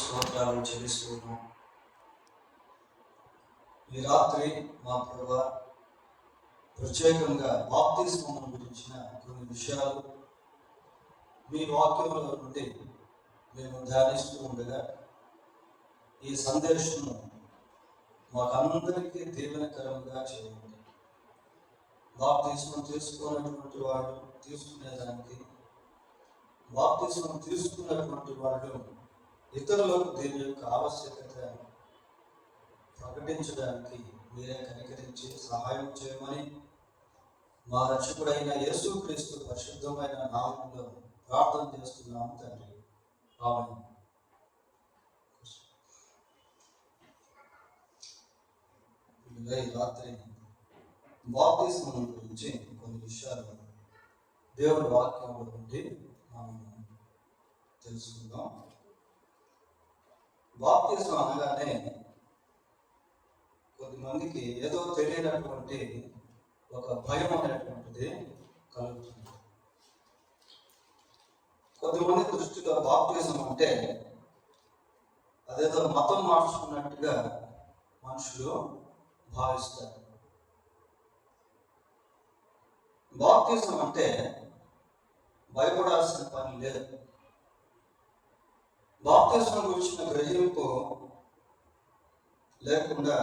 స్తోత్రాలు చెల్లిస్తున్నాం. ఈ రాత్రి మా ప్రభువా ప్రత్యేకంగా బాప్తిస్మం గురించిన కొన్ని విషయాలు మీ వాక్యంలో నుండి మేము ధ్యానిస్తూ ఉండగా ఈ సందేశము మాకందరికీ దీవెనకరంగా చేయండి. బాప్తిస్మం తీసుకున్నటువంటి వాడు తీసుకునేదానికి, బాప్తిస్మం తీసుకున్నటువంటి వాడు ఇతరులకు దీని యొక్క ఆవశ్యకత ప్రకటించడానికి మీరే కనికరించి సహాయం చేయమని మా రక్షకుడైన యేసుక్రీస్తు పరిశుద్ధమైన నామములో ప్రార్థన చేస్తున్నాము తండ్రి. ఆమేన్. ఈ రాత్రి బాప్తిస్మం గురించి కొన్ని విషయాలు దేవుడి వాక్యంలో నుండి మనం తెలుసుకుందాం. బాప్తిస్మం అనగానే కొద్దిమందికి ఏదో తెలియనటువంటి ఒక భయం అనేటువంటిది కలుగుతుంది. కొద్దిమంది దృష్టిలో బాప్తిజం అంటే అదేదో మతం మార్చుకున్నట్టుగా మనుషులు భావిస్తారు. బాప్తిజం అంటే భయపడాల్సిన పని లేదు. బాప్తిజం గురించిన గ్రహింపు లేకుండా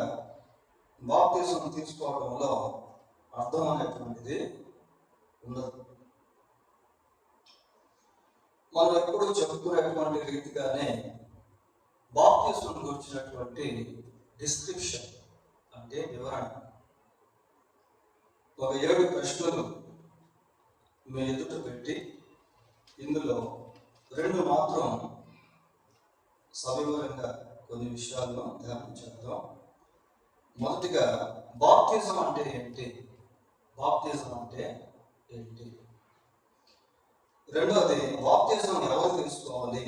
బాప్తిజం తీసుకోవడంలో అర్థం అనేటువంటిది ఉండదు. మనం ఎప్పుడు చెప్పుకునేటువంటి రీతిగానే బాప్తిజం గురించినటువంటి డిస్క్రిప్షన్ అంటే వివరణ, ఒక 7 ప్రశ్నలు మీ ఎదుట పెట్టి ఇందులో 2 మాత్రం సవివరంగా కొన్ని విషయాలను ధ్యానం చేద్దాం. మొదటిగా బాప్తిజం అంటే ఏంటి, బాప్తిజం అంటే ఏంటి. రెండవది బాప్తిజం ఎవరు తీసుకోవాలి.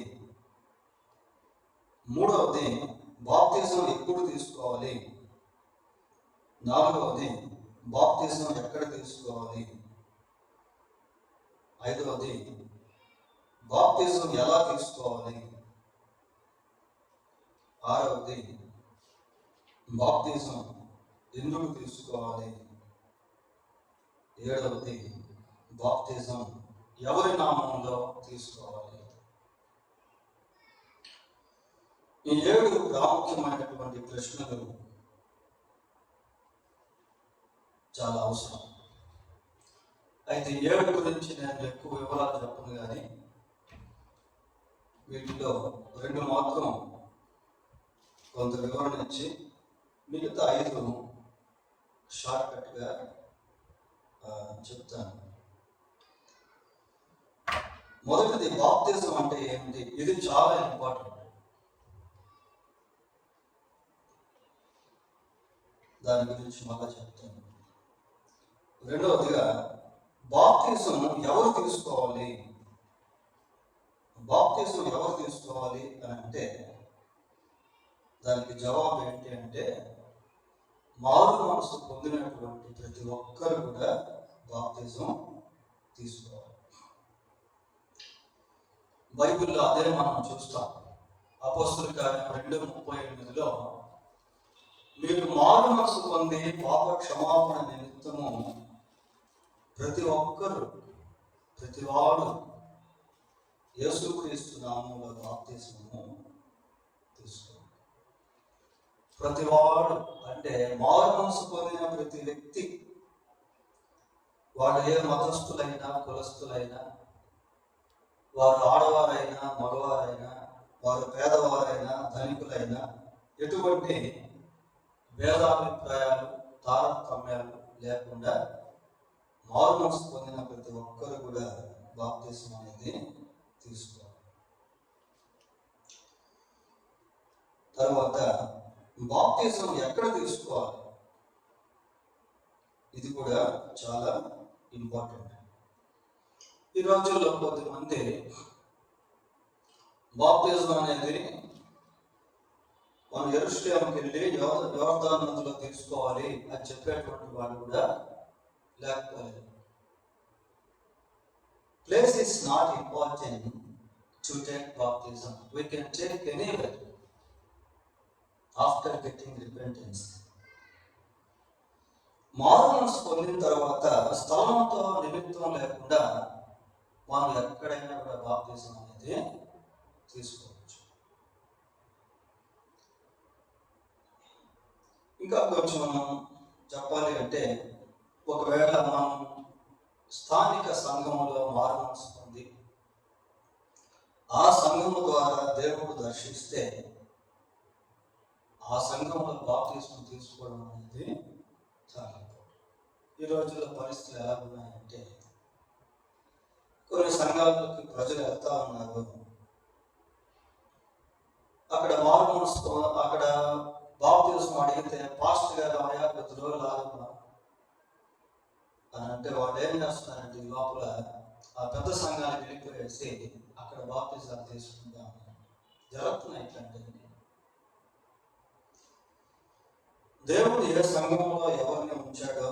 మూడవది బాప్తిజం ఎప్పుడు తీసుకోవాలి. నాలుగవది బాప్తిజం ఎక్కడ తీసుకోవాలి. ఐదవది బాప్తిజం ఎలా తీసుకోవాలి. ఆరవది బాప్తిజం ఎందుకు తీసుకోవాలి. ఏడవది బాప్తిజం ఎవరి నామంలో తీసుకోవాలి. ఈ 7 ప్రాముఖ్యమైనటువంటి ప్రశ్నలు చాలా అవసరం. అయితే 7 గురించి నేను ఎక్కువ వివరాలు చెప్పను, కానీ వీటిలో 2 మాత్రం కొంత వివరణ ఇచ్చి మిగతా 5 షార్ట్ కట్గా చెప్తాను. మొదటిది బాప్తిజం అంటే ఏమిటి. ఇది చాలా ఇంపార్టెంట్. దాని గురించి మళ్ళా చెప్తాను. రెండవదిగా బాప్తిజం ఎవరు తీసుకోవాలి. బాప్తిజం ఎవరు తీసుకోవాలి అని అంటే దానికి జవాబు ఏంటి అంటే మారు మనసు పొందినటువంటి ప్రతి ఒక్కరు కూడా బాప్తిజం తీసుకోవాలి. బైబిల్లో అదే మనం చూస్తాం. అపోస్తలుల కార్యం 2:38లో మీరు మారు మనసు పొంది పాప క్షమాపణ నిమిత్తము ప్రతి ఒక్కరు, ప్రతివాడు యేసుక్రీస్తు నామములో బాప్తిజము తీసుకోవాలి. ప్రతివాడు అంటే మారు మనసు పొందిన ప్రతి వ్యక్తి, వాడు ఏ మతస్థులైనా కులస్థులైనా, వారు ఆడవారైనా మగవారైనా, వారు పేదవారైనా ధనికులైనా, ఎటువంటి భేదాభిప్రాయాలు తారతమ్యాలు లేకుండా మారు మనసు పొందిన ప్రతి ఒక్కరు కూడా బాప్తిజం అనేది తీసుకోవాలి. తర్వాత బాప్తిజం ఎక్కడ తీసుకోవాలి, ఇది కూడా చాలా ఇంపార్టెంట్. ఈ రోజుల్లో కొద్దిమంది బాప్తిజం అనేది మనం యెరూషలేముకి వెళ్ళి యోర్దాను నదిలో తీసుకోవాలి అని చెప్పేటువంటి వాళ్ళు కూడా లేకపోలేదు. Place is not important, to take baptism. We can take anywhere after getting repentance. మారు మనసు పొందిన తర్వాత స్థలంతో నిమిత్తం లేకుండా మనం ఎక్కడైనా కూడా బాప్తిజం అనేది తీసుకోవచ్చు. ఇంకా కొంచెం చెప్పాలి అంటే, ఒకవేళ మనం స్థానిక సంఘంలో మారు మనసు పొంది ఆ సంఘము ద్వారా దేవుడు దర్శిస్తే ఆ సంఘంలో బాప్తిజం తీసుకోవడం అనేది చాలా ఇంపార్టెంట్. ఈ రోజుల్లో పరిస్థితులు ఎలా ఉన్నాయంటే, కొన్ని సంఘాలకి ప్రజలు వెళ్తా ఉన్నారు, అక్కడ మారు మనసు అక్కడ బాప్తిజం అడిగితే పాస్టర్ గారు ఆయా కొద్ది రోజులు ఆగుతున్నారు అని అంటే వాళ్ళు ఏం చేస్తున్నారంటే ఈ లోపల ఆ పెద్ద సంఘానికి వెళ్ళిపోయేసి అక్కడ బాప్తిజాలు తీసుకుందాం జరుగుతున్నాయి. ఇట్లాంటివి దేవుడు ఏ సంఘంలో ఎవరిని ఉంచాడో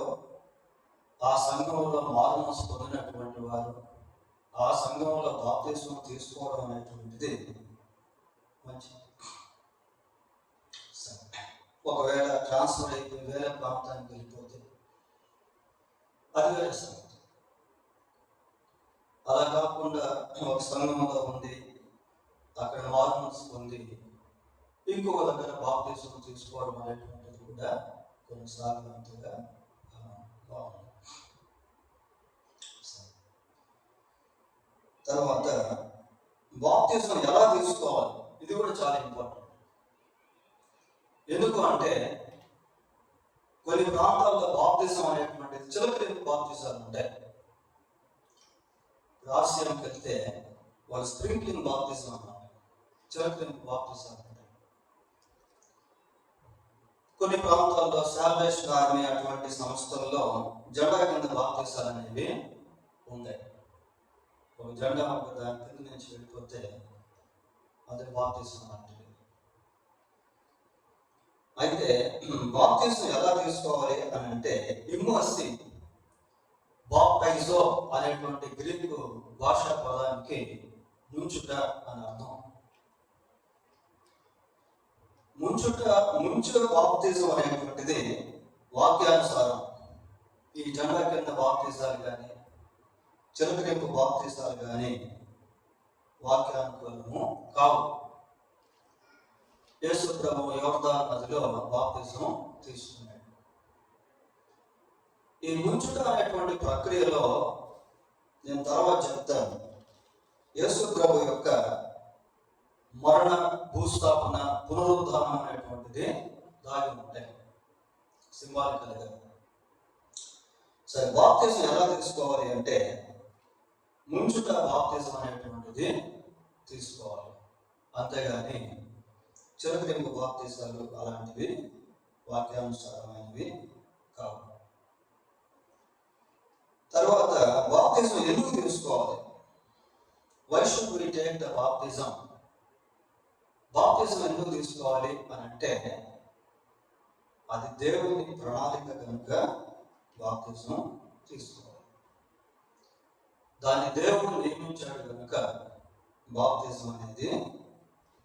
ఆ సంఘంలో మారు మనసు పొందినటువంటి వారు ఆ సంఘంలో బాప్తిజం తీసుకోవడం అనేటువంటిది మంచిది. ఒకవేళ ట్రాన్స్ఫర్ అయిపోయి వేరే ప్రాంతానికి వెళ్ళిపోతే అది వేరే సంగతి. అలా కాకుండా ఒక సంఘంలో ఉండి అక్కడ మారు మనసు పొంది ఇంకొక దగ్గర బాప్తిజం తీసుకోవడం అనేటువంటిది కూడా కొన్నిసార్లు అంతగా బాగుంది. తర్వాత బాప్తిజం ఎలా తీసుకోవాలి, ఇది కూడా చాలా ఇంపార్టెంట్. ఎందుకు అంటే కొన్ని ప్రాంతాల్లో బాప్తిజం అనేటువంటిది చిలకరింపు బాప్తిజాలు ఉంటాయి. రాష్ట్రానికి వెళ్తే వాళ్ళు స్ప్రింక్లింగ్ బాప్తిజం అన్నమాట, చిలకరింపు బాప్తిజాలు ఉంటాయి. కొన్ని ప్రాంతాల్లో సాల్వేషన్ ఆర్మీ అటువంటి సంస్థల్లో జెండా కింద బాప్తిజాలు అనేవి ఉన్నాయి. ఒక జెండా ఒక దాని కింద నుంచి వెళ్ళిపోతే అది బాప్తిజం అంటే. అయితే బాప్తిజం ఎలా తీసుకోవాలి అని అంటే, ఇమ్మర్సి బాప్టైజో అనేటువంటి గ్రీకు భాషా పదానికి ముంచుట అని అర్థం. ముంచుట బాప్తిజం అనేటువంటిది వాక్యానుసారం ఈ జెండా కింద బాప్తిజాలు కానీ చిలకరింపు బాప్తిజాలు కానీ వాక్యానుకూలము కావు. యేసు ప్రభువు యోర్దాను నదిలో బాప్తిజం తీసుకున్నాడు. ఈ ముంచుట అనేటువంటి ప్రక్రియలో నేను తర్వాత చెప్తాను. యేసు ప్రభు యొక్క మరణ, భూస్థాపన, పునరుద్ధానం అనేటువంటిది దాగి ఉంటాయి సింబాలికల్గా. సరే, బాప్తిజం ఎలా తీసుకోవాలి అంటే, ముంచుట బాప్తిజం అనేటువంటిది తీసుకోవాలి, అంతేగాని చిలకరింపు బాప్తిజాలు అలాంటివి వాక్యానుసారమైనవి కావు. తర్వాత బాప్తిజం ఎందుకు తీసుకోవాలి? Why should we take the baptism? బాప్తిజం ఎందుకు తీసుకోవాలి అని అంటే, అది దేవుని ప్రణాళిక కనుక బాప్తిజం తీసుకోవాలి. దాన్ని దేవుడు నియమించాడు కనుక బాప్తిజం అనేది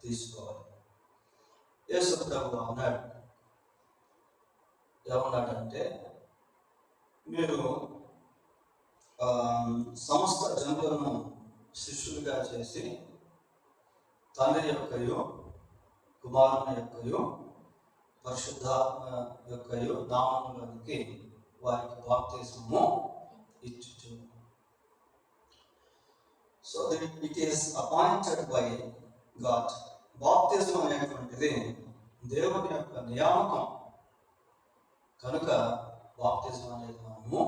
తీసుకోవాలి. యేసు ప్రభువు అన్నాడు, ఏమన్నాడంటే, మీరు సమస్త జనులను శిష్యులుగా చేసి తండ్రి యొక్కయు కుమారుని యొక్కయు పరిశుద్ధాత్మ యొక్కయు నామములోనికి వారికి బాప్తిజము ఇచ్చుచు. So it is appointed by God. బాప్తిజం అనేటువంటిది దేవుని యొక్క నియామకం కనుక బాప్తిజం అనేది మనము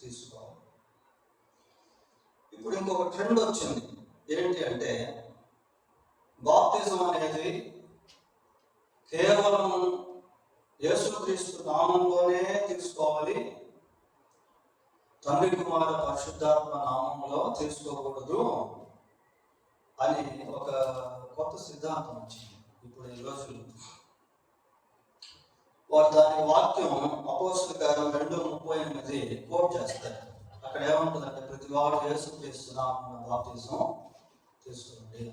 తీసుకోవాలి. ఇప్పుడు ఇంకొక ట్రెండ్ వచ్చింది. ఏంటి అంటే, బాప్తిజం అనేది కేవలం యేసుక్రీస్తు నామంలోనే తీసుకోవాలి, తండ్రి కుమార పరిశుద్ధాత్మ నామంలో తీసుకోకూడదు అని ఒక కొత్త సిద్ధాంతం వచ్చింది ఇప్పుడు ఈ రోజుల్లో. వారు దాని వాక్యం అపోస్తలుల కార్యం 2:38 కోట్ చేస్తారు. అక్కడ ఏముంటుందంటే, ప్రతి వాడు యేసుక్రీస్తు నామమున బాప్తిజం తీసుకోండి.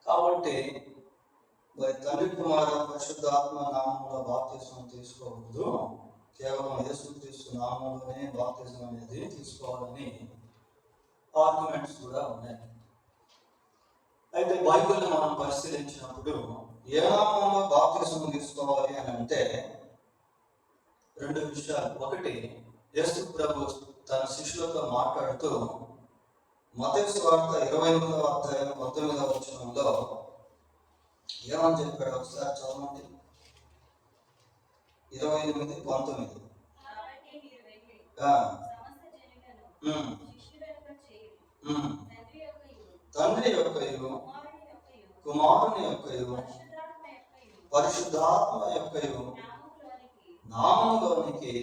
కాబట్టి మరి తండ్రి కుమార పరిశుద్ధాత్మ నామంలో బాప్తిస్మం తీసుకోవద్దు, కేవలం యేసుక్రీస్తు నామంలోనే బాప్తిజం అనేది తీసుకోవాలని ఆర్గ్యుమెంట్స్ కూడా ఉన్నాయి. అయితే బైబిల్ని మనం పరిశీలించినప్పుడు ఏ నామంలో బాప్తిజం తీసుకోవాలి అని అంటే రెండు విషయాలు. ఒకటి, యేసు ప్రభు తన శిష్యులతో మాట్లాడుతూ మత్తయి సువార్త 28వ అధ్యాయం 19వ వచనంలో ఏమని చెప్పాడు ఒకసారి చదవండి. 28:19. తండ్రి యొక్కయు కుమారుని యొక్కయు పరిశుద్ధాత్మ యొక్కయు నామములోనికి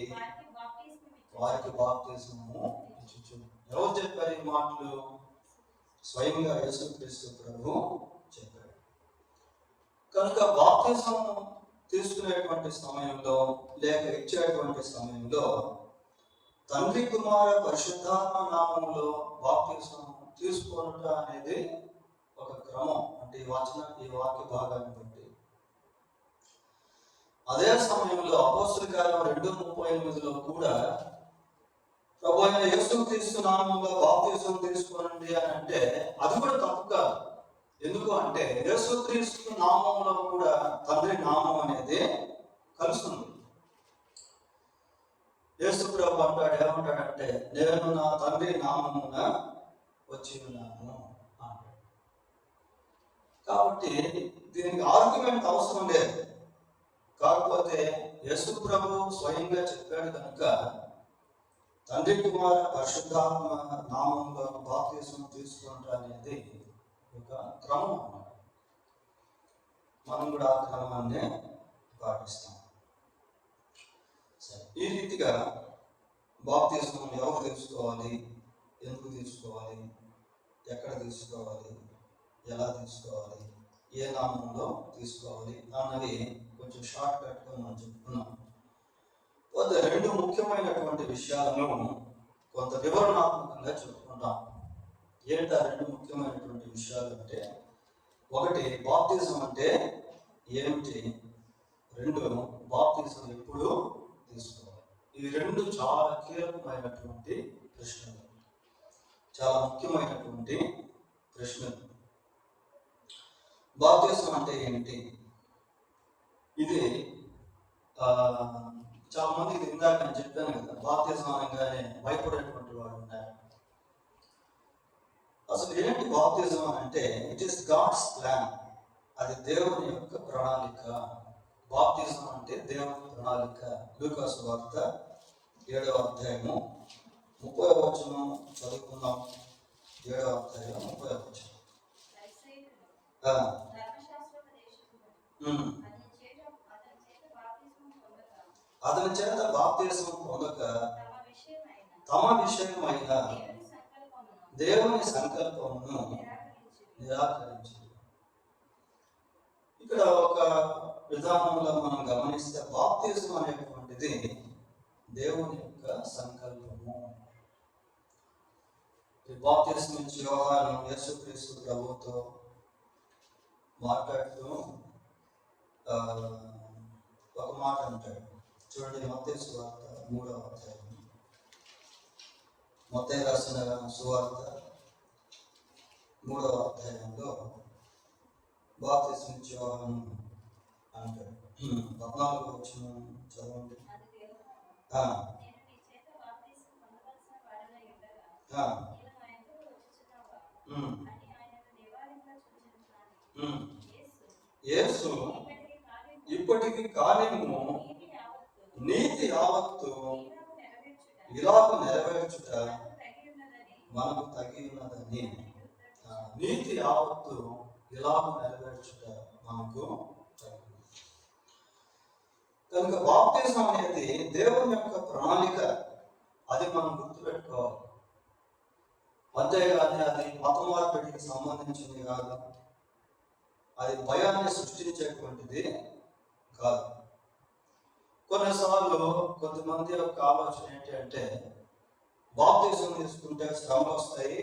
వారికి బాప్తిస్మము ఇచ్చుచు. ఎవరు చెప్పారు ఈ మాటలు? స్వయంగా యేసుక్రీస్తు ప్రభు చెప్పాడు. కనుక బాప్తిజం తీసుకునేటువంటి సమయంలో లేక ఇచ్చేటువంటి సమయంలో తండ్రి కుమార పరిశుద్ధాత్మ నామంలో బాప్తిజం తీసుకోవట అనేది ఒక క్రమం. అంటే ఈ వాక్య భాగాన్ని బట్టి అదే సమయంలో అపోస్తలుల కార్యం 2:38లో కూడా ప్రభు అయిన యేసుక్రీస్తు నామంలో బాప్తిజం తీసుకోనండి అని అంటే అది కూడా తప్పు కాదు. ఎందుకు అంటే యేసుక్రీస్తు నామంలో కూడా తండ్రి నామం అనేది కలుస్తుంది. యేసు ప్రభు అంటాడు, ఏమంటాడంటే నేను నా తండ్రి నామమున వచ్చి ఉన్నాను అంటాడు. కాబట్టి దీనికి ఆర్గ్యుమెంట్ అవసరం లేదు. కాకపోతే యేసు ప్రభు స్వయంగా చెప్పాడు కనుక తండ్రి కుమార పరిశుద్ధాత్మ నామంలో బాప్తిజం తీసుకుంటా అనేది ఒక క్రమం అన్నమాట. మనం కూడా ఆ క్రమాన్ని పాటిస్తాం. ఈ రీతిగా బాప్తిజం ఎవరు తీసుకోవాలి, ఎందుకు తీసుకోవాలి, ఎక్కడ తీసుకోవాలి, ఎలా తీసుకోవాలి, ఏ నామంలో తీసుకోవాలి అన్నది కొంచెం షార్ట్ కట్గా మనం చెప్పుకున్నాం. రెండు ముఖ్యమైనటువంటి విషయాలను కొంత వివరణాత్మకంగా చెప్పుకుంటాం. ఏంటి ఆ రెండు ముఖ్యమైనటువంటి విషయాలు అంటే, ఒకటి బాప్తిజం అంటే ఏమిటి, రెండు బాప్తిజం ఎప్పుడు తీసుకోవాలి. ఈ రెండు చాలా కీలకమైనటువంటి ప్రశ్నలు, చాలా ముఖ్యమైనటువంటి ప్రశ్నలు. బాప్తిజం అంటే ఏమిటి? ఇది చాలా మంది ఇందాక నేను చెప్పాను కదా, బాప్తిజం అనగానే భయపడేటువంటి వాడు ఉన్నారు. అసలు ఏంటి బాప్తిజం అంటే ఇట్ ఈస్ గాడ్స్ ప్లాన్. అది దేవుని యొక్క ప్రణాళిక. బాప్తిజం అంటే దేవుని ప్రణాళిక. లూకా సువార్త 7వ అధ్యాయము 30వ వచనం చదువుకుందాం. 7వ అధ్యాయం 30వ వచనం. అతని చేత బాప్తిజం పొందక తమ విషయమైన దేవుని సంకల్పమును నిరాకరించారు. ఇక్కడ ఒక విధానంలో మనం గమనిస్తే బాప్తిజం అనేటువంటిది దేవుని యొక్క సంకల్పము. బాప్తిజం నుంచి యోహాను యేసుక్రీస్తు ప్రభుతో మాట్లాడుతూ ఒక మాట అంటాడు. చూడండి, మత్తయి సువార్త 3వ అధ్యాయం. మత్తయి రాసిన సువార్త 3వ అధ్యాయంలో బాప్తిజం ఇచ్చే యోహాను అంటాడు. 14వ వచనం చదవండి. యేసు ఇప్పటికి కార్యము నీతి యావత్తు ఇలాగ నెరవేర్చుట మనకు తగి ఉన్నదని. నీతి యావత్తు ఇలాగ నెరవేర్చుట మనకు తగి. కనుక బాప్తిజం అనేది దేవుని యొక్క ప్రణాళిక. అది మనం గుర్తుపెట్టుకోవాలి. అంతేగాని అది మత మార్పిడికి సంబంధించింది కాదు, అది భయాన్ని సృష్టించేటువంటిది కాదు. కొన్నిసార్లు కొంతమంది యొక్క ఆలోచన ఏంటి అంటే, బాప్తిజం తీసుకుంటే శ్రమలు వస్తాయి,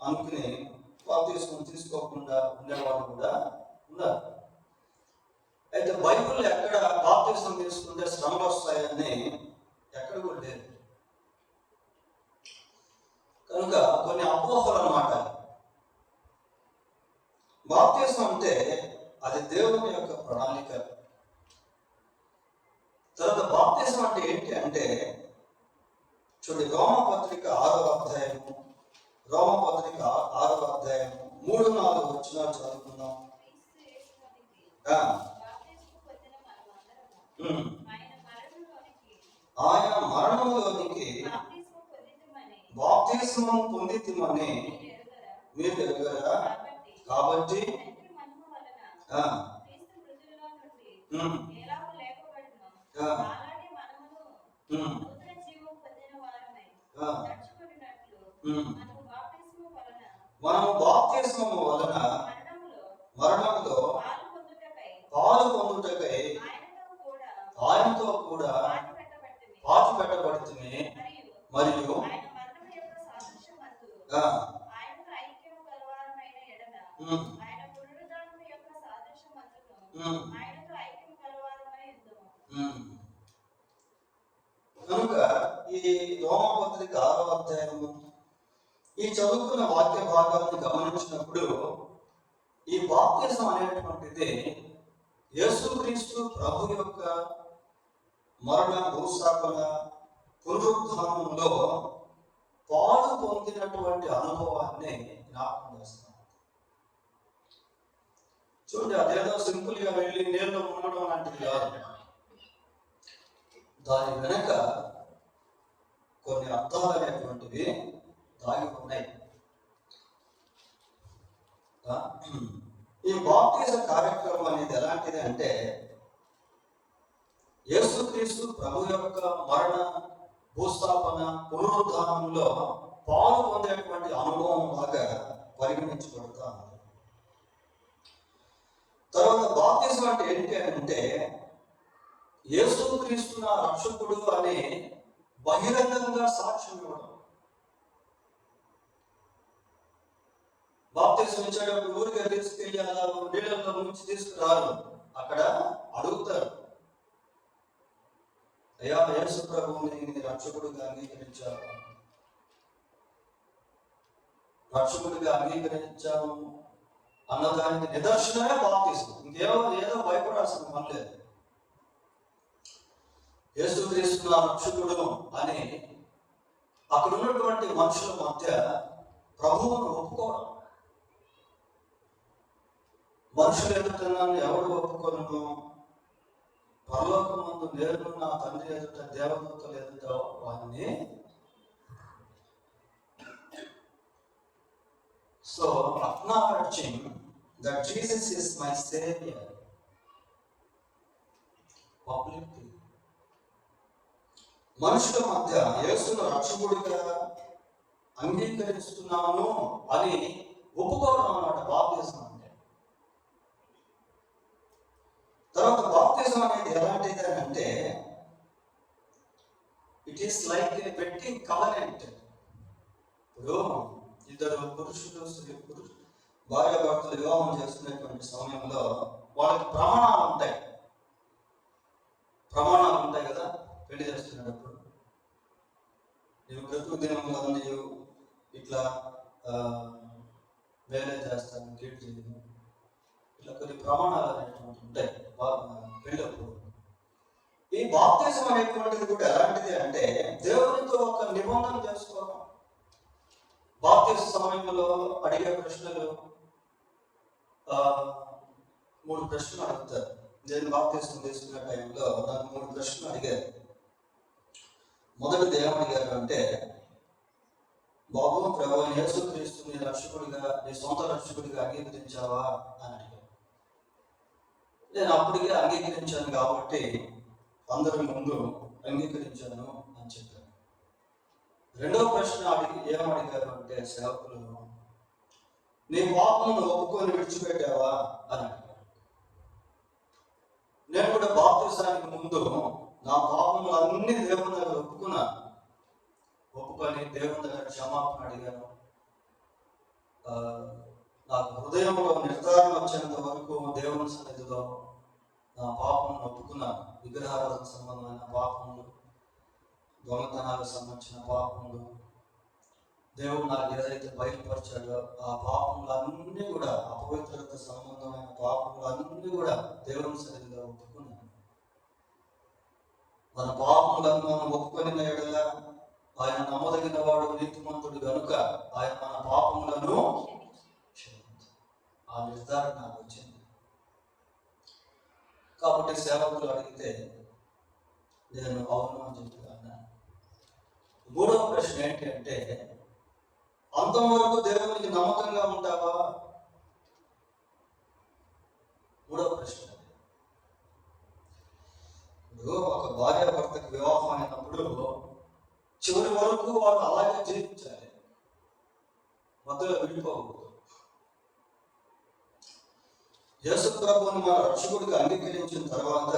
అనుకుని బాప్తిస్మం తీసుకోకుండా ఉండేవాళ్ళు కూడా ఉన్నారు. అయితే బైబిల్ ఎక్కడ బాప్తిస్మం తీసుకుంటే శ్రమలు వస్తాయని ఎక్కడ కూడా లేదు. కనుక కొన్ని అపోహలు అన్నమాట. బాప్తిస్మం అంటే అది దేవుని యొక్క ప్రణాళిక. తర్వాత బాప్తిస్మం అంటే ఏంటి అంటే చూడండి, రోమపత్రిక 6వ అధ్యాయము 3-4 వచనాలు చదువుకుందాం. ఆయన మరణంలోనికి బాప్తిస్మం పొందితిమని మీరు ఎరుగరా? కాబట్టి మనము బాప్తిస్మము వలన మరణంలో పాలు పొందుటకై ఆయనతో కూడా పాతి పెట్టబడితిమి, మరియు కనుక ఈ రోమపత్రిక 6వ అధ్యాయము ఈ చదువుకున్న వాక్య భాగాలను గమనించినప్పుడు ఈ బాప్తిజం అనేటువంటిది యేసుక్రీస్తు ప్రభు యొక్క మరణ, భూస్థాపన, పునరుద్ధానంలో పాలు పొందినటువంటి అనుభవాన్ని జ్ఞాపకం చేస్తాం. చూడండి, అదేదో సింపుల్ గా వెళ్ళి నీళ్ళలో ఉండడం లాంటిది కాదు. దాని వెనక కొన్ని అర్థాలు అనేటువంటివి దాగి ఉన్నాయి. ఈ బాప్తిజ కార్యక్రమం అనేది ఎలాంటిది అంటే యేసుక్రీస్తు ప్రభు యొక్క మరణ, భూస్థాపన, పునరుద్ధానంలో పాలు పొందేటువంటి అనుభవం లాగా పరిగణించబడతా ఉంది. తర్వాత బాప్తిజం అంటే ఏంటి అంటే యేసుక్రీస్తు నా రక్షకుడు అని బహిరంగంగా సాక్ష్యం ఇవ్వడం. బాప్తిజం ఇచ్చేటప్పుడు ఊరికే తీసుకెళ్ళి అలా నీళ్ళలో నుంచి తీసుకురారు. అక్కడ అడుగుతారు, అయ్యా యేసు ప్రభువుని రక్షకుడిగా అంగీకరించాను, రక్షకుడిగా అంగీకరించాను అన్నదానికి నిదర్శనమే బాప్తిజం. ఏదో భయపడాల్సిన పని లేదు. యేసుక్రీస్తు నా రక్షకుడు అని అక్కడ ఉన్నటువంటి మనుషుల మధ్య ప్రభువును ఒప్పుకోవడం. మనుషులు ఎదుట నన్ను ఎవడు ఒప్పుకోను, పరలోకమందు నేను నా తండ్రి ఎదుట, దేవదూతలు ఎదుట వారిని. So acknowledging that Jesus is my Savior publicly. మనుషుల మధ్య యేసును రక్షకుడిగా అంగీకరిస్తున్నాను అని ఒప్పుకోవడం అన్నమాట బాప్తిజం అంటే. తర్వాత బాప్తిజం అనేది ఎలాంటిది అంటే it is like A wedding covenant. ఇప్పుడు ఇద్దరు పురుషులు భార్యాభర్తలు వివాహం చేసుకునేటువంటి సమయంలో వాళ్ళకి ప్రమాణాలు ఉంటాయి కదా. పెళ్లి చేస్తున్నప్పుడు నేను ప్రతి దినంలో నీవు ఇట్లా వేరే చేస్తాను, గేట్ చేయను, ఇట్లా కొన్ని ప్రమాణాలు అనేటువంటి ఉంటాయి పెళ్ళప్పుడు. ఈ బాప్తిజం అనేటువంటిది కూడా ఎలాంటిది అంటే దేవునితో ఒక నిబంధన చేసుకోవడం. బాప్తిజం సమయంలో అడిగే ప్రశ్నలు 3 ప్రశ్నలు అడుగుతారు. నేను బాప్తిజం తీసుకునే టైంలో నాకు 3 ప్రశ్నలు అడిగారు. మొదటిది ఏమడిగారు అంటే, బాబు ప్రభు యేసుక్రీస్తు నీ రక్షకుడిగా, నీ సొంత రక్షకుడిగా అంగీకరించావా అని అడిగారు. నేను అప్పటికే అంగీకరించాను కాబట్టి అందరి ముందు అంగీకరించాను అని చెప్పాను. రెండవ ప్రశ్న ఏమడిగారు అంటే సేవకులు, నీ పాపమును ఒప్పుకొని విడిచిపెట్టావా అని అడిగారు. నేను కూడా బాప్తిజానికి ముందు నా పాపములు అన్ని దేవుని దగ్గర ఒప్పుకొని దేవుని దగ్గర క్షమాపణ అడిగాను. ఆ, నాకు హృదయంలో నిర్ధారణ వచ్చేంత వరకు దేవుని సన్నిధిలో నా పాపం ఒప్పుకున్నాను. విగ్రహారాధన సంబంధమైన పాపములు, దొంగతనాలకు సంబంధించిన పాపములు, దేవుడు నాకు ఏదైతే బయలుపరిచాడో ఆ పాపములన్నీ కూడా, అపవిత్రత సంబంధమైన పాపములన్నీ కూడా దేవుని సన్నిధిలో ఒప్పుకున్నాను. మన పాపములను మనం ఒప్పుకొని ఎడల ఆయన నమ్మదగిన వాడు, నీతిమంతుడు గనుక ఆయన మన పాపములను క్షమించు. ఆ నిర్ధారణ నాకు వచ్చింది. కాబట్టి సేవకులు అడిగితే నేను అవును అని చెప్పి అన్నాను. మూడవ ప్రశ్న ఏంటి అంటే, అంతవరకు దేవునికి నమ్మకంగా ఉంటావా? మూడవ ప్రశ్న. ఇప్పుడు ఒక భార్య భర్తకు వివాహం అయినప్పుడు చివరి వరకు వారు అలాగే జీవించాలి, మధ్యలో విడిపోకూడదు. యేసు ప్రభువుని మన రక్షకుడిగా అంగీకరించిన తర్వాత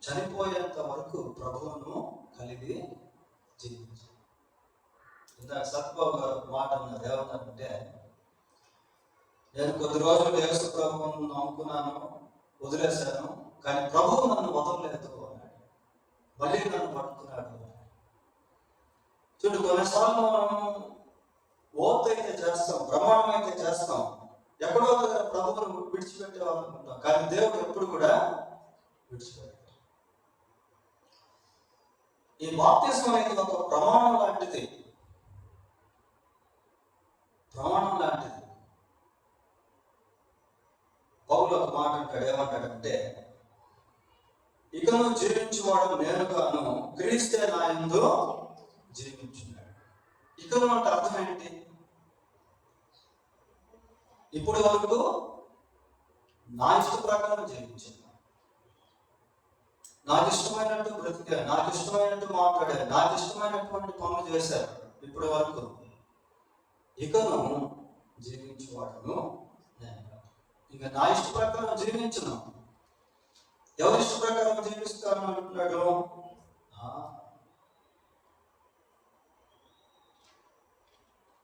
చనిపోయేంత వరకు ప్రభువును కలిగి జీవించాలి. ఇందాక సత్బాబు గారు మాట అన్నారు, ఏమన్నారంటే, నేను కొద్ది రోజులు యేసు ప్రభువును నమ్ముకున్నాను, వదిలేశాను, కానీ ప్రభువు నన్ను వదలలేదు అన్నాడు. మళ్ళీ నన్ను పట్టుకున్నాడు. చూడు, కొన్నిసార్లు మనం ఓత్ అయితే చేస్తాం, ప్రమాణం అయితే చేస్తాం, ఎక్కడో దగ్గర ప్రభువును విడిచిపెట్టేవాళ్ళనుకుంటాం, కానీ దేవుడు ఎప్పుడు కూడా విడిచిపెట్టాడు. ఈ బాప్తిజం అనేది ఒక ప్రమాణం లాంటిది. ప్రమాణం లాంటిది. పౌలు ఒక మాట అంటాడు, ఏమంటాడంటే, ఇకను జీవించువాడు నేను కాను, క్రీస్తే నా యందు జీవించున్నాడు. ఇకను అంటే అర్థం ఏంటి? ఇప్పటి వరకు నా ఇష్ట ప్రకారం జీవించాను, నాకు ఇష్టమైనట్టు బ్రతికాను, నాకు ఇష్టమైనట్టు మాట్లాడాను, నాకు ఇష్టమైనటువంటి పనులు చేశారు ఇప్పటి వరకు. ఇకను జీవించేవాడును నేను. ఇక నా ఇష్ట ప్రకారం జీవించను. ఎవరి ఇష్ట ప్రకారం జీవిస్తాను అంటున్నాడు?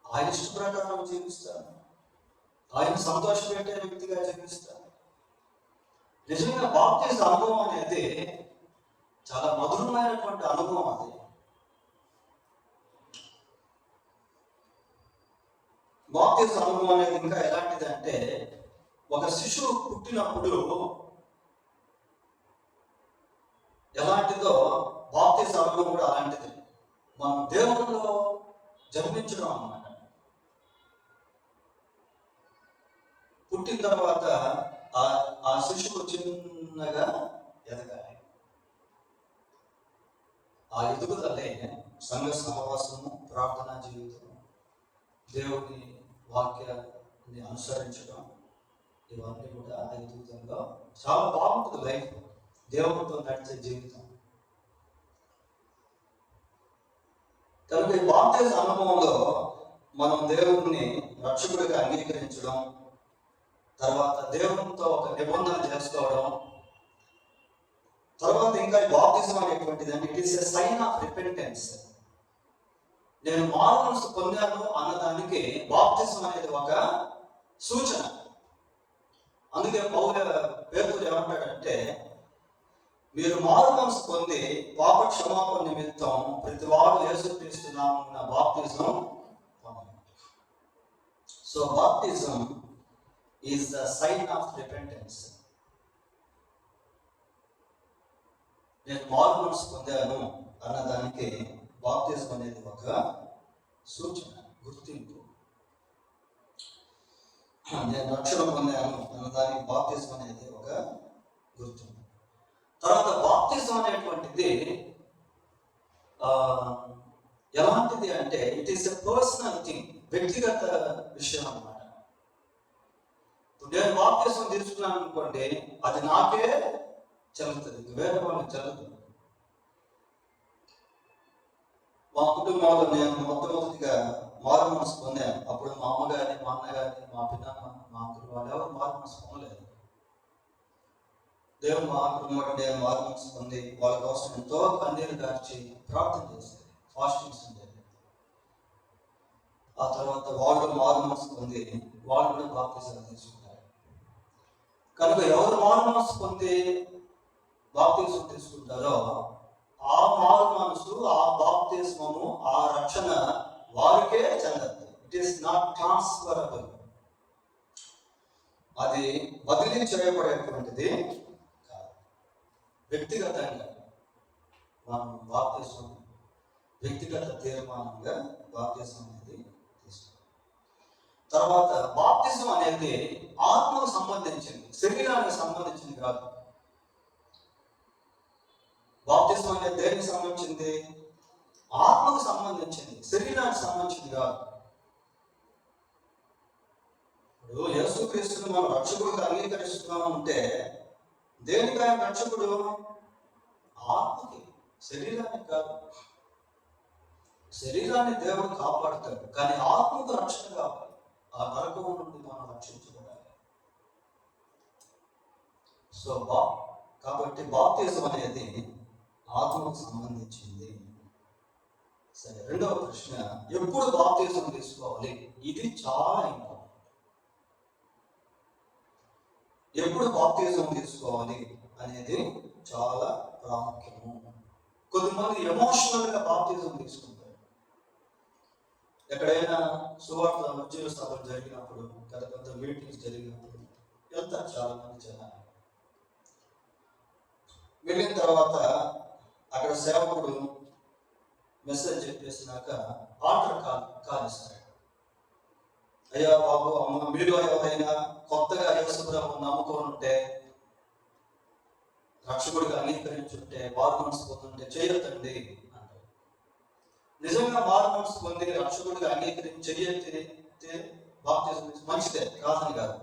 ఆయన ఇష్ట ప్రకారం జీవిస్తాను, ఆయన సంతోషపెట్టే వ్యక్తిగా జీవిస్తాను. నిజంగా బాప్తిజం అనుభవం అనేది చాలా మధురమైనటువంటి అనుభవం. అది బాప్తిజం అనుభవం అనేది ఇంకా ఎలాంటిది అంటే, ఒక శిశువు పుట్టినప్పుడు ఎలాంటిదో బాప్తిజం అనుభవం కూడా అలాంటిది. మనం దేవునిలో జన్మించడం అన్నమాట. పుట్టిన తర్వాత ఆ శిశువు చిన్నగా ఎదగాలి. ఆ ఎదుగుదలే సంఘ సహవాసము, ప్రార్థనా జీవితం, దేవుని వాక్యాన్ని అనుసరించడం, ఇవన్నీ కూడా ఆ ఎదుగుదలలో చాలా బాగుంటుంది లైఫ్, దేవునితో నడిచే జీవితం. కనుక ఈ బాప్తిజం అనుభవంలో మనం దేవుడిని రక్షకుడిగా అంగీకరించడం, తర్వాత దేవునితో ఒక నిబంధన చేసుకోవడం, తర్వాత ఇంకా ఈ బాప్తిజం అనేటువంటిది అంటే it is a sign of repentance. నేను మారుమనసు పొందాను అన్నదానికి బాప్తిజం అనేది ఒక సూచన. అందుకే పేతురు ఏమంటాడంటే, మీరు మారుమనసు పొంది పాప క్షమాపణ నిమిత్తం ప్రతి వాడు యేసుక్రీస్తు నామమున బాప్తిజం పొందండి. So baptism is the sign of repentance. నేను మారుమనసు పొందాను అన్నదానికి బాప్తిజం అనేది ఒక సూచన, గుర్తింపు. నేను రక్షణ పొందాను అన్నదానికి బాప్తిజం అనేది ఒక గుర్తింపు. తర్వాత బాప్తిజం అనేటువంటిది ఎలాంటిది అంటే, it is a personal thing, వ్యక్తిగత విషయం అన్నమాట. నేను బాప్తిజం తీసుకున్నాను అనుకోండి, అది నాకే చెల్లుతుంది, వేరే వాళ్ళకి చెల్లుతుంది. మా కుటుంబంలో నేను మొట్టమొదటిగా మారు మనసు పొందాను. అప్పుడు మా అమ్మ కానీ, మా అన్న కానీ, మా పిన్నమ్మ, మా అంకులు వాళ్ళు ఎవరు మారు మనసు పొందలేదు. దేవుడు మా కుటుంబం నేను మారు మనసు పొంది వాళ్ళ కోసం ఎంతో కన్నీరు గార్చి ప్రార్థన చేసేది, ఫాస్టింగ్స్ ఉండేది. ఆ తర్వాత వాళ్ళు మారు మనసు పొంది వాళ్ళు కూడా బాప్తిజం తీసుకుంటారు. కనుక ఎవరు మారు మనసు పొంది బాప్తిజం తీసుకుంటారో ఆ మారు మనసు, ఆ బాప్తిజమము, ఆ రక్షణ వారికే చెందదు. It is not transferable. అది బదిలీ చేయబడేటువంటిది కాదు. వ్యక్తిగతంగా మనం బాప్తిజం, వ్యక్తిగత తీర్మానంగా బాప్తిజం అనేది తీసుకుంటాం. తర్వాత బాప్తిజం అనేది ఆత్మకు సంబంధించింది, శరీరానికి సంబంధించింది కాదు. బాప్తిజం అనేది దేనికి సంబంధించింది? ఆత్మకు సంబంధించింది, శరీరానికి సంబంధించింది కాదు. ఇప్పుడు యేసుక్రీస్తుని మనం రక్షకుడిగా అంగీకరిస్తున్నాం అంటే దేనికి ఆయన రక్షకుడు? ఆత్మకి, శరీరానికి కాదు. శరీరాన్ని దేవుడు కాపాడుతాడు, కానీ ఆత్మకు రక్షణ కావాలి. ఆ నరకం నుండి మనం రక్షించుకోవాలి. సో కాబట్టి బాప్తిజం అనేది ఆత్మకు సంబంధించింది. సరే, రెండవ ప్రశ్న, ఎప్పుడు బాప్తిజం తీసుకోవాలి? ఇది చాలా ఇంపార్టెంట్. ఎప్పుడు బాప్తిజం తీసుకోవాలి అనేది చాలా ప్రాముఖ్యము. కొద్దిమంది ఎమోషనల్గా బాప్తిజం తీసుకుంటారు. ఎక్కడైనా సువార్త ఉద్యోగ సభలు జరిగినప్పుడు, పెద్ద పెద్ద మీటింగ్స్ జరిగినప్పుడు వెళ్తారు చాలా మంది జనాలు. వెళ్ళిన తర్వాత అక్కడ సేవకుడు మెసేజ్ చెప్పేసినాక ఆల్టర్ కాలిస్తాడు. అయ్యా బాబు, అమ్మ, మీరు ఎవరైనా కొత్తగా యేసుప్రభువుని నమ్ముకొని ఉంటే, రక్షకుడిగా అంగీకరించుంటే, మారు మనసు పొందుంటే చేయొద్దండి అంటారు. నిజంగా మారు మనసు పొంది రక్షకుడిగా అంగీకరించి చెయ్యెత్తే బాప్తిజం మంచిదే, కాదని కాదు.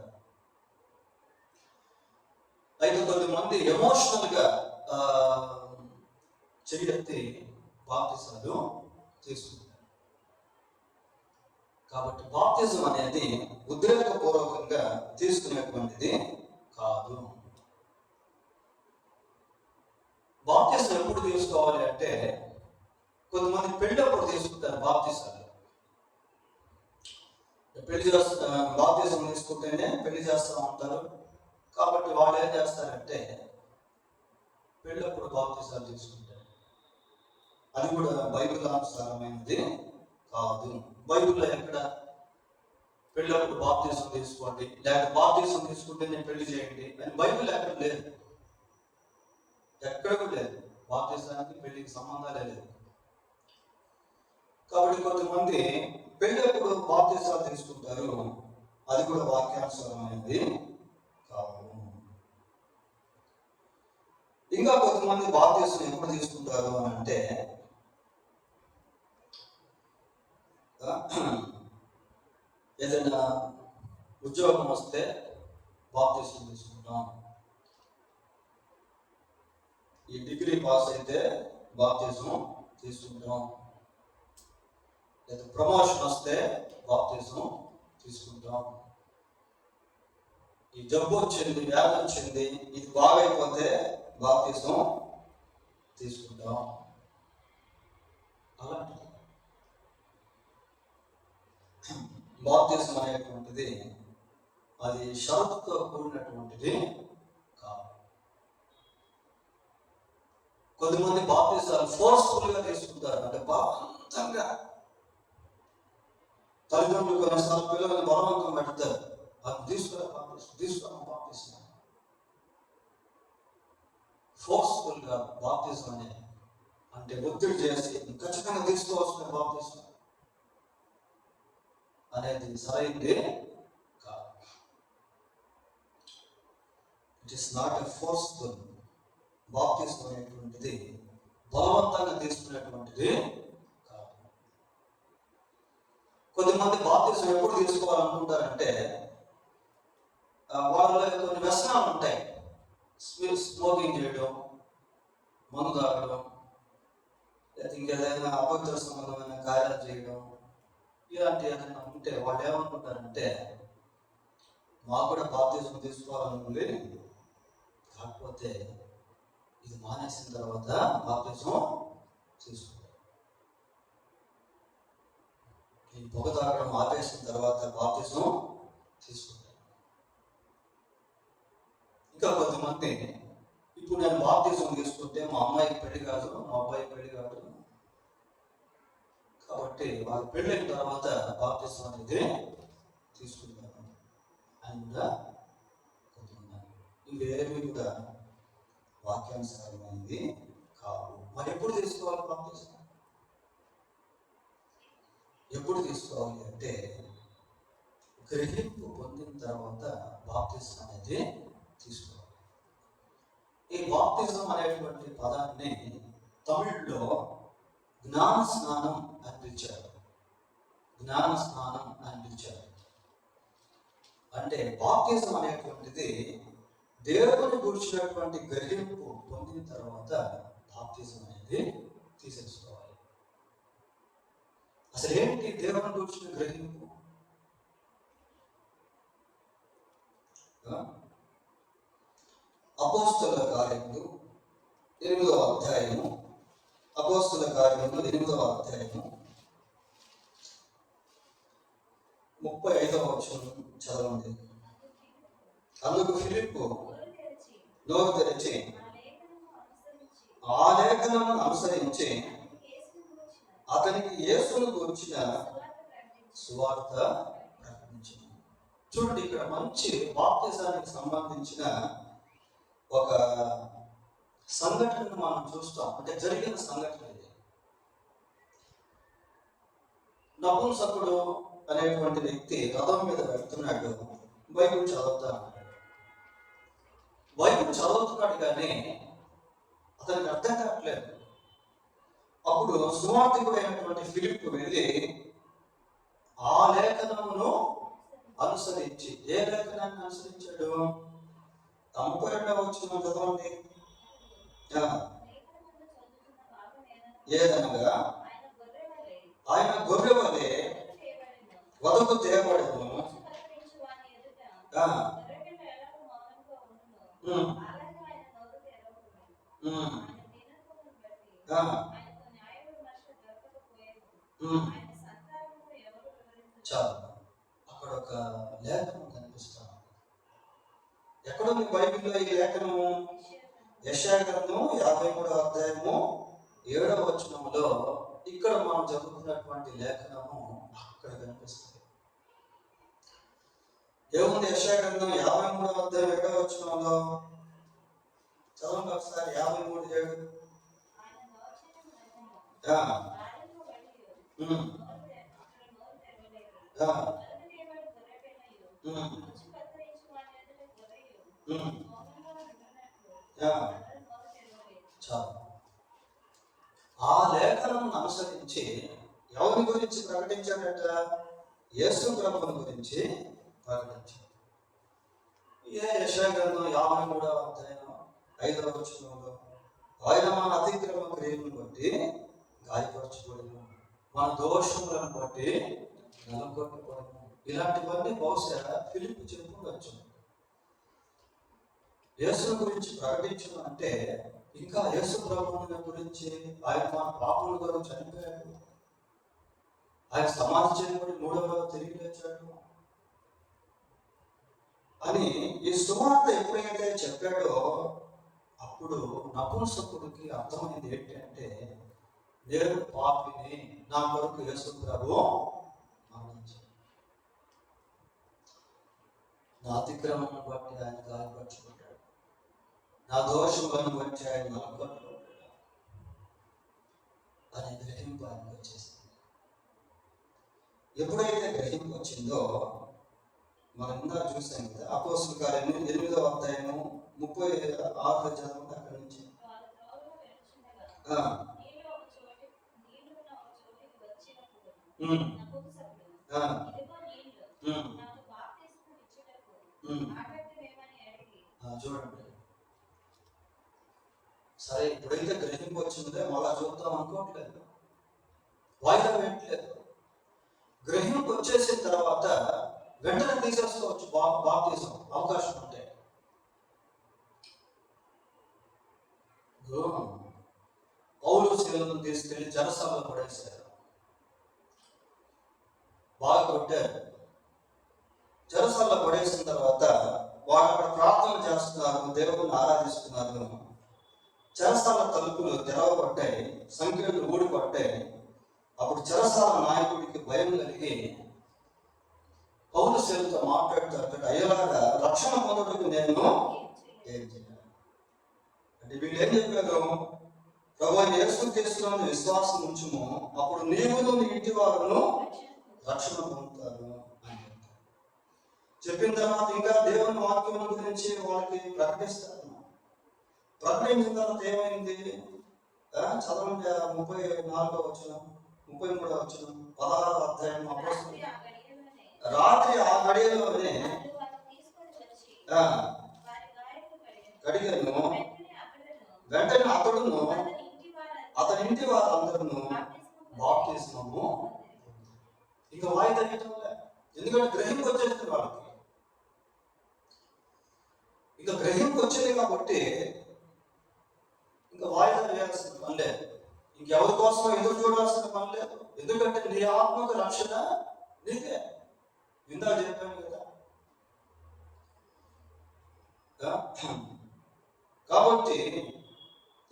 అయితే కొద్దిమంది ఎమోషనల్గా చెయ్యెత్తి బాప్తిజాలు తీసుకుంటారు. కాబట్టి బాప్తిజం అనేది ఉద్రేకపూర్వకంగా తీసుకునేటువంటిది కాదు. బాప్తిజం ఎప్పుడు తీసుకోవాలి అంటే, కొంతమంది పెళ్ళప్పుడు తీసుకుంటారు బాప్తిజాలు. బాప్తిజం తీసుకుంటేనే పెళ్లి చేస్తూ ఉంటారు. కాబట్టి వాళ్ళు ఏం చేస్తారంటే పెళ్ళప్పుడు బాప్తిజాలు తీసుకుంటారు. అది కూడా బైబిల్ అనుసారమైనది కాదు. బైబిల్లో ఎక్కడ పెళ్ళప్పుడు బాప్తిజం తీసుకోండి, లేకపోతే బాప్తిజం తీసుకుంటే నేను పెళ్లి చేయండి అని బైబిల్ ఎక్కడ లేదు. ఎక్కడ కూడా లేదు. బాప్తిజానికి పెళ్లికి సంబంధాలే లేదు. కాబట్టి కొంతమంది పెళ్ళప్పుడు బాప్తిజాలు తీసుకుంటారు. అది కూడా వాక్యానుసారమైనది కాదు. ఇంకా కొంతమంది బాప్తిజం ఎప్పుడు తీసుకుంటారు అని అంటే, ఏదైనా ఉద్యోగం వస్తే బాప్తిజం తీసుకుంటాం, ఈ డిగ్రీ పాస్ అయితే బాప్తిజం తీసుకుంటాం, లేదా ప్రమోషన్ వస్తే బాప్తిజం తీసుకుంటాం, ఈ జబ్బు వచ్చింది, వ్యాధి వచ్చింది, ఇది బాగైపోతే బాప్తిజం తీసుకుంటాం. అలాంటి బాప్తిజం అనేటువంటిది అది షరతుతో కూడినటువంటిది కాదు. కొద్దిమంది బాప్తిజాలు ఫోర్స్ఫుల్గా తీసుకుంటారు. అంటే బలవంతంగా తల్లిదండ్రులు కొన్నిసార్లు పిల్లల్ని బలవంతం పెడతారు. అది తీసుకోవడం బాప్తిజం. ఫోర్స్ఫుల్గా బాప్తిజం అంటే ఒత్తిడి చేసి ఖచ్చితంగా తీసుకోవాల్సిన బాప్తిజం అనేది సరైనది కాదు. It is not a forceful. బాప్తిజం అనేటువంటిది బలవంతంగా తీసుకునేటువంటిది కాదు. కొద్దిమంది బాప్తిజం ఎప్పుడు తీసుకోవాలనుకుంటారంటే, వాళ్ళలో కొన్ని వ్యసనాలు ఉంటాయి. స్మోకింగ్ చేయడం, మందు తాగడం, లేదా ఇంకేదైనా అపవిత్ర సంబంధమైన కార్యాలు చేయడం, ఇలాంటి ఏదైనా ఉంటే వాళ్ళు ఏమనుకుంటారంటే, మాకు కూడా బాప్తిజం తీసుకోవాలని ఉంది, కాకపోతే ఇది మానేసిన తర్వాత బాప్తిజం తీసుకుంటారు. ఈ పొగ తాగడం ఆపేసిన తర్వాత బాప్తిజం తీసుకుంటారు. ఇంకా కొంతమంది ఇప్పుడు నేను బాప్తిజం తీసుకుంటే మా అమ్మాయికి పెళ్లి కాదు, మా అబ్బాయికి పెళ్లి కాదు, కాబట్టి వాళ్ళ పెళ్ళైన తర్వాత బాప్తిజం అనేది తీసుకుంటారు అని కూడా కొంతమంది. ఇవేమి కూడా వాక్యానుసారమైనది కావు. మరి ఎప్పుడు తీసుకోవాలి బాప్తిజం? ఎప్పుడు తీసుకోవాలి అంటే గ్రహింపు పొందిన తర్వాత బాప్తిజం అనేది తీసుకోవాలి. ఈ బాప్తిజం అనేటువంటి పదాన్ని తమిళ్లో జ్ఞాన స్నానం అని పిలిచారు. జ్ఞాన స్నానం అని పిలిచారు. అంటే బాప్తిజం అనేటువంటిది దేవుని గురించినటువంటి గ్రహింపు పొందిన తర్వాత బాప్తిజం అనేది తీసేసుకోవాలి. అసలు ఏంటి దేవుని గురించిన గ్రహింపు? అపోస్తలుల కార్యములు 8వ అధ్యాయము, అపోస్తలుల కార్యములు 8వ అధ్యాయము 35వ వచనం చదవండి. అందుకు ఫిలిప్పు నోరు తెరిచి ఆ లేఖనము అనుసరించి అతనికి యేసును గురించిన సువార్త ప్రకటించింది. చూడండి, ఇక్కడ మంచి బాప్తిజానికి సంబంధించిన ఒక సంఘటనను మనం చూస్తాం. అంటే జరిగిన సంఘటన ఇది. నపుంసకుడు అనేటువంటి వ్యక్తి రథం మీద వెళ్తున్నాడు, బైబిల్ చదువుతాడు. బైబిల్ చదువుతున్నాడు కానీ అతనికి అర్థం కావట్లేదు. అప్పుడు సువార్తికుడైనటువంటి ఫిలిప్పు వెళ్ళి ఆ లేఖనమును అనుసరించి, ఏ లేఖనాన్ని అనుసరించాడు? 32వ వచనం చదవండి. ఏదనగా ఆయన గొర్రె వలె వదకు తేబడను, చాలు. అక్కడ ఒక లేఖనం కనిపిస్తాం. ఎక్కడుంది బైబిల్లో ఈ లేఖనము? యెషయా గ్రంథము 53వ అధ్యాయము 7వ వచనంలో ఇక్కడ మనం చదువుతున్నటువంటి లేఖనము అక్కడ కనిపిస్తుంది. ఏముంది యెషయా గ్రంథం 53వ అధ్యాయం 7వ వచనంలో? చదవండి ఒకసారి. 53:7. చాలు. ఆ లేఖనం అనుసరించి ఎవరి గురించి ప్రకటించాడట? యేసు ప్రభువుని గురించి ప్రకటించాడు. యెషయా గ్రంథం 53వ అధ్యాయం 5వ వచనంలో ఆయన మన అతిక్రమ క్రియలను బట్టి గాయపరచబడను, మన దోషములను బట్టి నలగొట్టబడను. ఇలాంటివన్నీ బహుశా ఫిలిప్పు చెప్పుకోవచ్చు. యేసు గురించి ప్రకటించడం అంటే ఇంకా యేసు ప్రభువుని గురించి, ఆయన మన పాపముల కొరకు చనిపోయాడు, ఆయన సమాధి చేయబడి 3వ రోజు తిరిగి లేచాడు అని ఈ సువార్త ఎప్పుడైతే చెప్పాడో అప్పుడు నపుంసకుడికి అర్థమైంది ఏంటంటే, నేను పాపిని, నా కొరకు యేసు ప్రభువు మరణించాడు, నా అతిక్రమం బట్టి ఆయన గాయపరచబడ్డాడు, నా దోషములను బట్టి ఆయన నలగొట్టబడ్డాడు అనే గ్రహింపు ఆయనకు వచ్చేసింది. ఎప్పుడైతే గ్రహింపు వచ్చిందో, మనం ఇందా చూసాం కదా, అపోస్తలుల కార్యము 8వ అధ్యాయము 36 చదవండి. అక్కడి నుంచి చూడండి. సరే, ఇప్పుడైతే గ్రహింపు వచ్చిందే మళ్ళా చూద్దాం అనుకోవట్లేదు, వాయిదా వేయట్లేదు. గ్రహింపు వచ్చేసిన తర్వాత వెంటనే తీసేసుకోవచ్చు బాప్తిజం అవకాశం ఉంటే. పౌలు శీలను తీసుకెళ్లి చెరసాలలో పడేశారు. వారు అక్కడ ప్రార్థన చేస్తున్నారు, దేవుని ఆరాధిస్తున్నారు. చెరసాల తలుపులు తెరవబడ్డాయి, సంఖ్యలు ఊడిపడ్డాయి. అప్పుడు చెరసాల నాయకుడికి భయం కలిగి పౌలు శీలతో మాట్లాడుతూ, అయ్యలాగా రక్షణ పొందడానికి నేను ఏం చేయాలి అంటే, వీళ్ళు ఏం చెప్పారు? ప్రభువైన యేసుక్రీస్తునందు విశ్వాసం ఉంచుము, అప్పుడు నీవును నీ ఇంటి వారును రక్షణ పొందుతారు అని చెప్పిన తర్వాత ఇంకా దేవుని వాక్యం గురించి వాళ్ళకి ప్రకటిస్తారు. ప్రకటించిన తర్వాత ఏమైంది? చదవండి 34వ వచనం, 33వ వచనం, 16వ అధ్యాయం. రాత్రి ఆ గడియలోనే కడిగను, వెంటనే అతడును అతని ఇంటి వారందరూ బాప్తిస్మము. ఇంకా వాయిదా వేయటంలే, ఎందుకంటే గ్రహింపు వచ్చేస్తుంది వాళ్ళకి. ఇంకా గ్రహింపు వచ్చింది కాబట్టి ఇంకా వాయిదా వేయాల్సిన పని లేదు, ఇంకెవరి కోసం ఎదురు చూడాల్సిన పని లేదు. ఎందుకంటే నీ ఆత్మకు రక్షణ నీదే. ఇందాక చెప్పాను కదా. కాబట్టి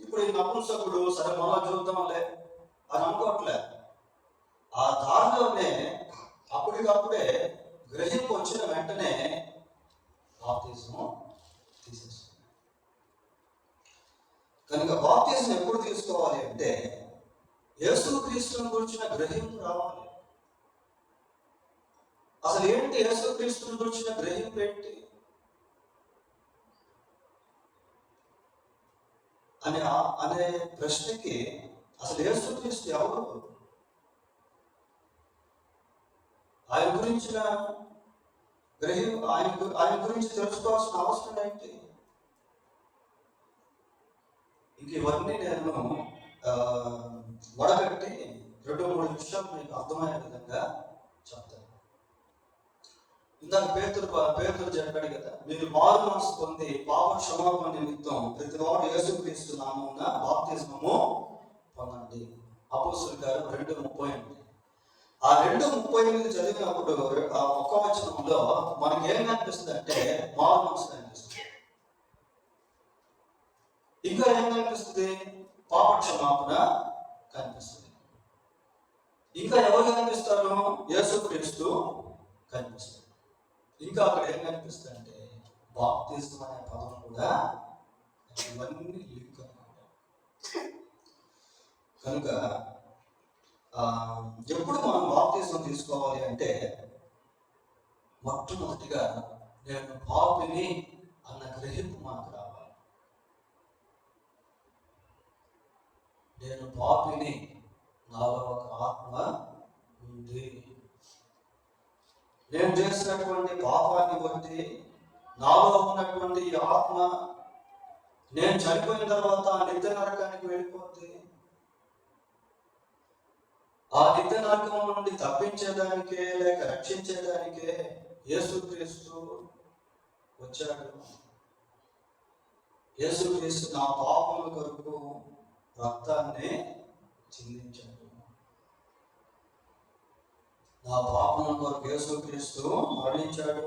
ఇప్పుడు ఈ నపుంసకుడు సరే మళ్ళా చూద్దాంలే అని అనుకోవట్లే. ఆ దారిలోనే అప్పటికప్పుడే గ్రహింపు వచ్చిన వెంటనే బాప్తిజం తీసేస్తుంది. కనుక బాప్తిజం ఎప్పుడు తీసుకోవాలి అంటే, యేసుక్రీస్తుని గురించిన గ్రహింపు రావాలి. అసలు ఏంటి యేసుక్రీస్తుని గురించిన గ్రహింపు ఏంటి అనే ప్రశ్నకి అసలు యేసుక్రీస్తు ఎవరు, ఆయన గురించిన ఆయన గురించి తెలుసుకోవాల్సిన అవసరం ఏంటి? ఇంక ఇవన్నీ నేను వడగట్టి 2-3 విషయాలు మీకు అర్థమయ్యే విధంగా చెప్తాను. ఇందాక పేతురు చెప్పాడు కదా, మీరు మారు మనసు పొంది పాప క్షమాపణ నిమిత్తం ప్రతి వాడు యేసుక్రీస్తు నామమున బాప్తిస్మము పొందండి. అపోస్తలుల కార్యం 2:38. ఆ 2:38 చదివినప్పుడు ఆ ఒక్క వచనంలో మనకి ఏం కనిపిస్తుంది అంటే మారు మనసు కనిపిస్తుంది. ఇంకా ఏం కనిపిస్తుంది? పాప క్షమాపణ కనిపిస్తుంది. ఇంకా ఎవరు కనిపిస్తారు? యేసుక్రీస్తు కనిపిస్తుంది. ఇంకా అక్కడ ఏం కనిపిస్తుంది అంటే బాప్తిజం అనే పదం కూడా ఇవన్నీ లింక్ అన్నమాట. కనుక ఎప్పుడు మనం బాప్తిజం తీసుకోవాలి అంటే, మొట్టమొదటిగా నేను పాపిని అన్న గ్రహింపు మనకు రావాలి. నేను పాపిని, నాలో ఒక ఆత్మ ఉంది. నేను చేసినటువంటి పాపాన్ని బట్టి నాలో ఉన్నటువంటి ఆత్మ నేను చనిపోయిన తర్వాత ఆ నిత్య నరకానికి వెళ్ళిపోతుంది. ఆ నిత్య నరకం నుండి తప్పించేదానికే లేక రక్షించేదానికే యేసుక్రీస్తు వచ్చాడు. యేసుక్రీస్తు నా పాపముల కొరకు రక్తాన్ని చిందించాడు. నా పాపముల కొరకు యేసుక్రీస్తు మరణించాడు.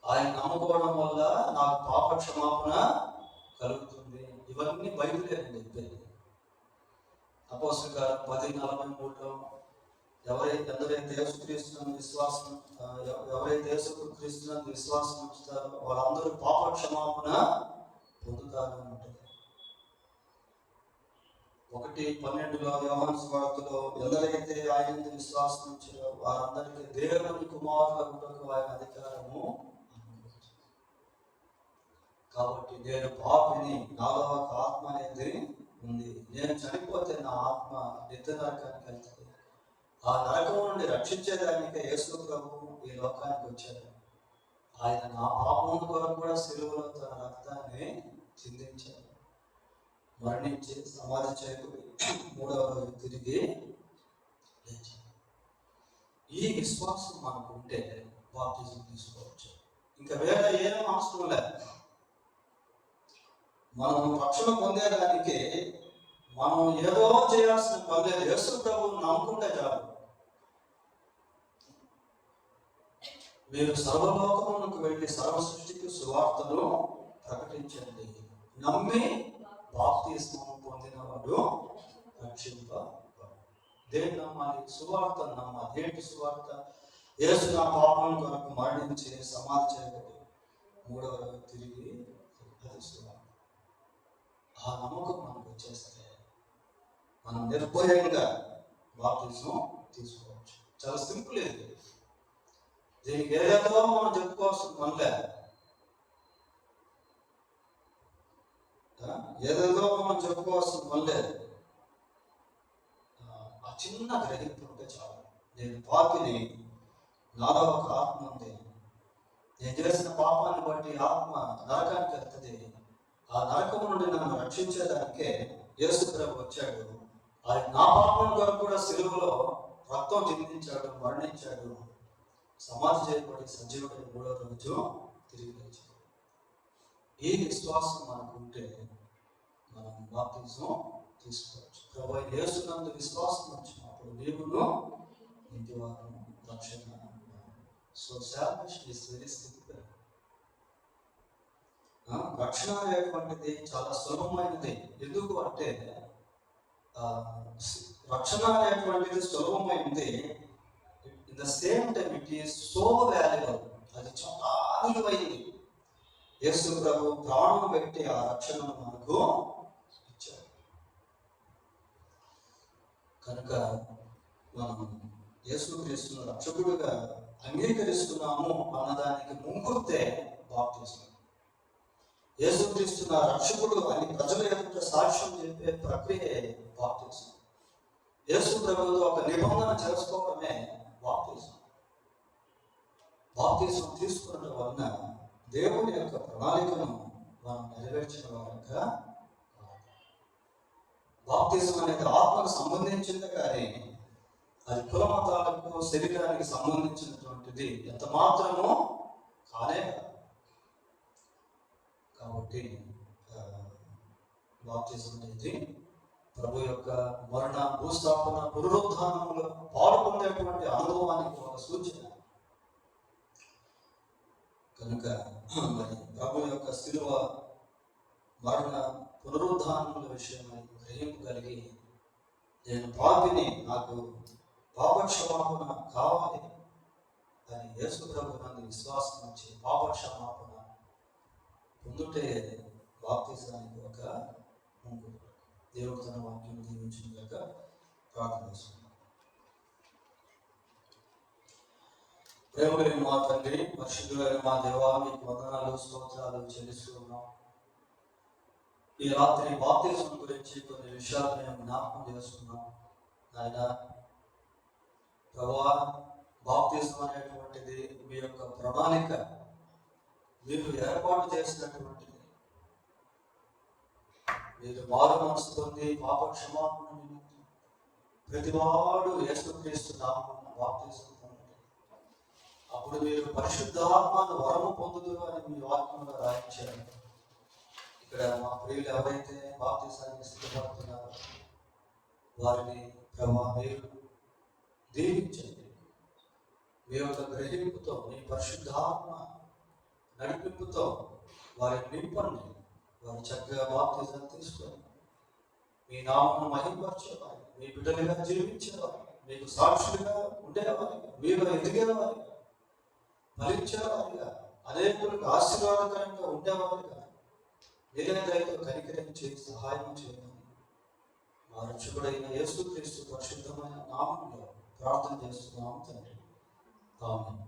ఆయన నమ్ముకోవడం వల్ల నాకు పాప క్షమాపణ కలుగుతుంది. ఇవన్నీ బైబిలే అని చెప్పేది. అపోస్తలుల కార్యం 10:43లో ఎవరైతే యేసుక్రీస్తునందు విశ్వాసం ఉంచుతారో వాళ్ళందరూ పాప క్షమాపణ పొందుతారు ఉంటుంది. 1:12లో యోహాను సువార్తలో ఎవరైతే ఆయన విశ్వాసం ఉంచారో వారందరికీ దేవుని కుమారులకు ఆయన అధికారము. కాబట్టి నేను పాపిని, నాలో ఒక ఆత్మ అనేది ఉంది. నేను చనిపోతే నా ఆత్మ నిత్య నరకానికి వెళ్తుంది. ఆ నరకం నుండి రక్షించేదానికే యేసు ప్రభు ఈ లోకానికి వచ్చారు. ఆయన నా పాపం కొరకు కూడా సిలువలో తన రక్తాన్ని చిందించారు, మరణించి సమాధి చేయబడి 3వ రోజు తిరిగి లేచారు. ఈ విశ్వాసం మనకు ఉంటే బాప్తిజం తీసుకోవచ్చు. ఇంకా వేరే ఏం అవసరం లేదు. మనం రక్షణ పొందేదానికి మనం ఏదో చేయాల్సిన పని లేదు. యేసు ప్రభువుని నమ్ముకుంటే చాలు. మీరు సర్వలోకమునకు వెళ్ళి సర్వ సృష్టికి సువార్తను ప్రకటించండి. నమ్మి బాప్తిస్మము పొందినవాడు రక్షింపబడు. దేని నమ్మాలి? సువార్తను నమ్మాలి. ఏంటి సువార్త? యేసు నా పాపం కొరకు మరణించి సమాధి చేయబడి మూడవ రోజు తిరిగి, అది సువార్త. ఆ నమ్మకం మనకు వచ్చేస్తే మనం నిర్భయంగా బాప్తిజం తీసుకోవచ్చు. చాలా సింపుల్ ఇది. దీనికి ఏదేదో మనం చెప్పుకోవాల్సిన పనిలే. ఏదేదో మనం చెప్పుకోవాల్సిన పనిలేదు. ఆ చిన్న గ్రహింపు ఉంటే చాలు. నేను పాపిని, నాలో ఒక ఆత్మ ఉంది, నేను చేసిన పాపాన్ని బట్టి ఆత్మ నరకానికి వెళ్తుంది. ఆ నరకం నుండి నన్ను రక్షించేదానికే యేసు ప్రభు వచ్చాడు. ఆయన నా పాపం కొరకు కూడా సిలువలో రక్తం చిందించాడు, మరణించాడు, సమాధి చేయబడి సజీవుడై మూడో రోజు తిరిగి లేచాడు. ఈ విశ్వాసం మనకు ఉంటే మనం బాప్తిజం తీసుకోవచ్చు. ప్రభు యేసునందు విశ్వాసం వచ్చినప్పుడు నీవును ఇంటివారు రక్షణ. So salvation is very simple. రక్షణ అనేటువంటిది చాలా సులభమైనది. ఎందుకు అంటే రక్షణ అనేటువంటిది సులభమైనది. In the same time it is so valuable. అది చాలా విలువైనది. యేసు ప్రభు ప్రాణం పెట్టి ఆ రక్షణను మనకు ఇచ్చారు. కనుక మనం యేసుక్రీస్తును రక్షకుడుగా అంగీకరిస్తున్నాము అన్నదానికి ముంగుర్తే బాప్తిజం. యేసుక్రీస్తు నా రక్షకుడు అని ప్రజల ఎదుట సాక్ష్యం చెప్పే ప్రక్రియే బాప్తిజం. యేసు ప్రభువుతో ఒక నిబంధన చేసుకోవడమే బాప్తిజం. బాప్తిజం తీసుకున్న వలన దేవుని యొక్క ప్రణాళికను మనం నెరవేర్చిన వారంగా. బాప్తిజం అనేది ఆత్మకు సంబంధించింది, కానీ అది కుల మతాలకు శరీరానికి సంబంధించినటువంటిది ఎంత మాత్రమో కానే. కాబట్టి బాప్తిజం అనేది ప్రభు యొక్క మరణ, భూస్థాపన, పునరుద్ధానంలో పాల్గొనేటువంటి అనుభవానికి ఒక సూచన. కనుక మరి ప్రభు యొక్క శిలువ, మరణ, పునరుద్ధానముల విషయమై గ్రహింపు కలిగి నేను పాపిని, నాకు పాపక్షమాపణ కావాలి అని యేసు ప్రభు నందు విశ్వాసం వచ్చి పాపక్షమాపణ పొందుటే బాప్తిజానికి ఒక ముందు. దేవుడు తన వాక్యం దీవించినగాక. ప్రార్థన చేస్తున్నాం. ప్రేమగలిగిన మా తండ్రి, పరిశుద్ధులైన మా దేవా, మీకు వందనాలు, స్తోత్రాలు చెల్లిస్తున్నాం. ఈ రాత్రి బాప్తిజం గురించి కొన్ని విషయాలు మేము జ్ఞాపకం చేసుకున్నాం. నాయన ప్రభువా, బాప్తిజం అనేటువంటిది మీ యొక్క ప్రణాళిక, మీరు ఏర్పాటు చేసినటువంటిది. మీరు మారు మనసు పొంది పాప క్షమాపణ నిమిత్తం ప్రతివాడు యేసుక్రీస్తు నామమున బాప్తిజం పొందండి. అప్పుడు మీరు పరిశుద్ధాత్మను వరము పొందుదురు అని మీ వాక్యంలో రాయించారు. ఇక్కడ మా ప్రియులు ఎవరైతే బాప్తిజానికి సిద్ధపడుతున్నారో వారిని ప్రభు మీరు దీవించండి. మీ యొక్క గ్రహింపుతో, మీ పరిశుద్ధాత్మ నడిపింపుతో వారిని నింపండి. వారు చక్కగా బాప్తిజం తీసుకొని మీ నామమును మహిమపరిచేవారు, మీ బిడ్డలుగా జీవించేవారు, మీకు సాక్షులుగా ఉండేవారిగా, మీరు ఎదిగేవారిగా, ఫలించేవారిగా, అనేకులకు ఆశీర్వాదకరంగా ఉండేవారిగా మీరే దయతో కనికరించి సహాయం చేయమని మా రక్షకుడైన యేసుక్రీస్తు పరిశుద్ధమైన నామంలో ప్రార్థన చేస్తున్నాము తండ్రి. ఆమేన్.